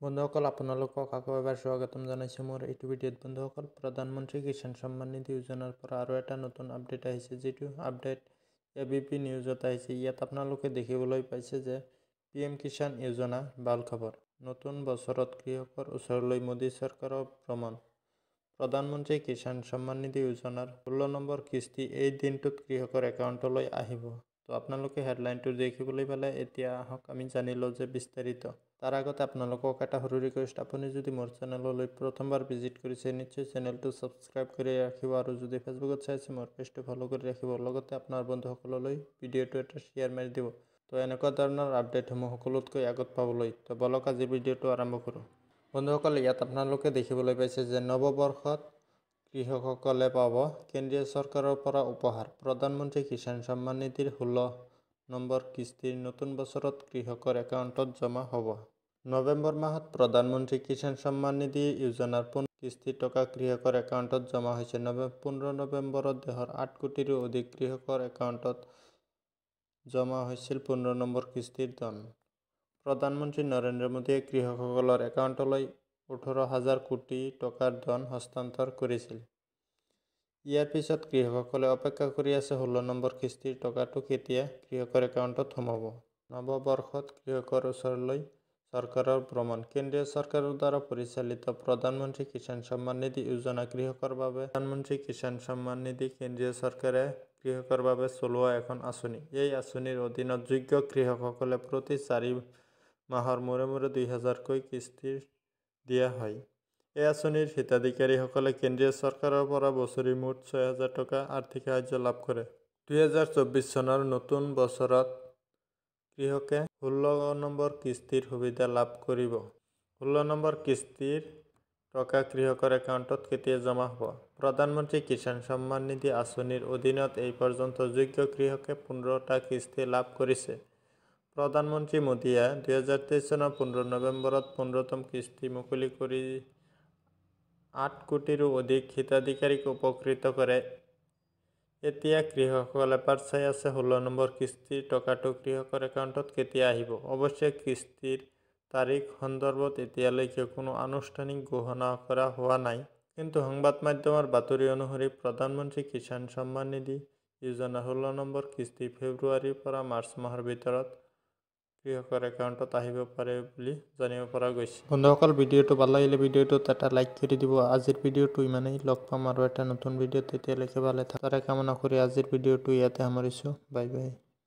বন্ধুসকল আপোনালোকক আকৌ এবাৰ স্বাগতম জনাইছোঁ মোৰ এইটো ভিডিঅ'ত। বন্ধুসকল, প্ৰধানমন্ত্ৰী কিষাণ সন্মান নিধি যোজনাৰ পৰা আৰু এটা নতুন আপডেট আহিছে, যিটো আপডেট ABP নিউজত আহিছে। ইয়াত আপোনালোকে দেখিবলৈ পাইছে যে PM কিষাণ যোজনা ভাল খবৰ। নতুন বছৰত কৃষকৰ ওচৰলৈ মোদী চৰকাৰৰ ভ্ৰমণ। প্ৰধানমন্ত্ৰী কিষাণ সন্মান নিধি যোজনাৰ 16 নম্বৰ কিস্তি এই দিনটোত কৃষকৰ একাউণ্টলৈ আহিব। তো আপোনালোকে হেডলাইনটো দেখিবলৈ পালে। এতিয়া আহক আমি জানি লওঁ যে বিস্তাৰিত। তাৰ আগতে আপোনালোকক এটা সৰু ৰিকুৱেষ্ট, আপুনি যদি মোৰ চেনেললৈ প্ৰথমবাৰ ভিজিট কৰিছে নিশ্চয় চেনেলটো ছাবস্ক্ৰাইব কৰি ৰাখিব, আৰু যদি ফেচবুকত চাইছে মোৰ পেজটো ফ'ল' কৰি ৰাখিব। লগতে আপোনাৰ বন্ধুসকললৈ ভিডিঅ'টো এটা শ্বেয়াৰ মাৰি দিব। তো এনেকুৱা ধৰণৰ আপডেটসমূহ সকলোতকৈ আগত পাবলৈ। তো বলক আজি ভিডিঅ'টো আৰম্ভ কৰোঁ। বন্ধুসকল, ইয়াত আপোনালোকে দেখিবলৈ পাইছে যে নৱবৰ্ষত কৃষকসকলে পাব কেন্দ্ৰীয় চৰকাৰৰ পৰা উপহাৰ। প্ৰধানমন্ত্ৰী কিষাণ সন্মান নিধিৰ 16 নম্বৰ কিস্তিৰ নতুন বছৰত কৃষকৰ একাউণ্টত জমা হ'ব। নৱেম্বৰ মাহত প্ৰধানমন্ত্ৰী কিষাণ সন্মান নিধি যোজনাৰ 15 কিস্তি টকা কৃষকৰ একাউণ্টত জমা হৈছে। 15 নৱেম্বৰত দেশৰ 8 কোটিৰো অধিক কৃষকৰ একাউণ্টত জমা হৈছিল 15 নম্বৰ কিস্তিৰ ধন। প্ৰধানমন্ত্ৰী নৰেন্দ্ৰ মোদীয়ে কৃষকসকলৰ একাউণ্টলৈ 18,000 কোটি টকাৰ ধন হস্তান্তৰ কৰিছিল। ইয়াৰ পিছত কৃষকসকলে অপেক্ষা কৰি আছে 16 নম্বৰ কিস্তিৰ টকাটো কেতিয়া কৃষকৰ একাউণ্টত সোমাব। নৱবৰ্ষত কৃষকৰ ওচৰলৈ চৰকাৰৰ ভ্ৰমণ। কেন্দ্ৰীয় চৰকাৰৰ দ্বাৰা পৰিচালিত প্ৰধানমন্ত্ৰী কিষাণ সন্মান নিধি যোজনা কৃষকৰ বাবে। প্ৰধানমন্ত্ৰী কিষাণ সন্মান নিধি কেন্দ্ৰীয় চৰকাৰে কৃষকৰ বাবে চলোৱা এখন আঁচনি। এই আঁচনিৰ অধীনত যোগ্য কৃষকসকলে প্ৰতি 4 মাহৰ মূৰে মূৰে 2,000কৈ কিস্তি দিয়া হয়। এই আঁচনিৰ হিতাধিকাৰীসকলে কেন্দ্ৰীয় চৰকাৰৰ পৰা বছৰি মুঠ 6,000 টকা আৰ্থিক সাহায্য লাভ কৰে। 2024 চনৰ নতুন বছৰত কৃষকে 16 নম্বৰ কিস্তিৰ সুবিধা লাভ কৰিব। 16 নম্বৰ কিস্তিৰ টকা কৃষকৰ একাউণ্টত কেতিয়া জমা হ'ব। প্ৰধানমন্ত্ৰী কিষাণ সন্মান নিধি আঁচনিৰ অধীনত এই পৰ্যন্ত যোগ্য কৃষকে 15টা কিস্তি লাভ কৰিছে। প্ৰধানমন্ত্ৰী মোদীয়ে 2023 চনৰ 15 নৱেম্বৰত 15তম কিস্তি মুকলি কৰি 8 কোটিৰো অধিক হিতাধিকাৰীক উপকৃত কৰে। এতিয়া কৃষকসকলে বাট চাই আছে 16 নম্বৰ কিস্তিৰ টকাটো কৃষকৰ একাউণ্টত কেতিয়া আহিব। অৱশ্যে কিস্তিৰ তাৰিখ সন্দৰ্ভত এতিয়ালৈকে কোনো আনুষ্ঠানিক ঘোষণা কৰা হোৱা নাই। কিন্তু সংবাদ মাধ্যমৰ বাতৰি অনুসৰি প্ৰধানমন্ত্ৰী কিষাণ সন্মান নিধি যোজনাৰ 16 নম্বৰ কিস্তি ফেব্ৰুৱাৰীৰ পৰা মাৰ্চ মাহৰ ভিতৰত কৃষকৰ একাউণ্টত আহিব পাৰে বুলি জানিব পৰা গৈছে। বন্ধুসকল, ভিডিঅ'টো ভাল লাগিলে ভিডিঅ'টোত এটা লাইক কৰি দিব। আজিৰ ভিডিঅ'টো ইমানেই। লগ পাম আৰু এটা নতুন ভিডিঅ'ত। তেতিয়ালৈকে ভালে থকাৰে কামনা কৰি আজিৰ ভিডিঅ'টো ইয়াতে সামৰিছোঁ। Bye bye.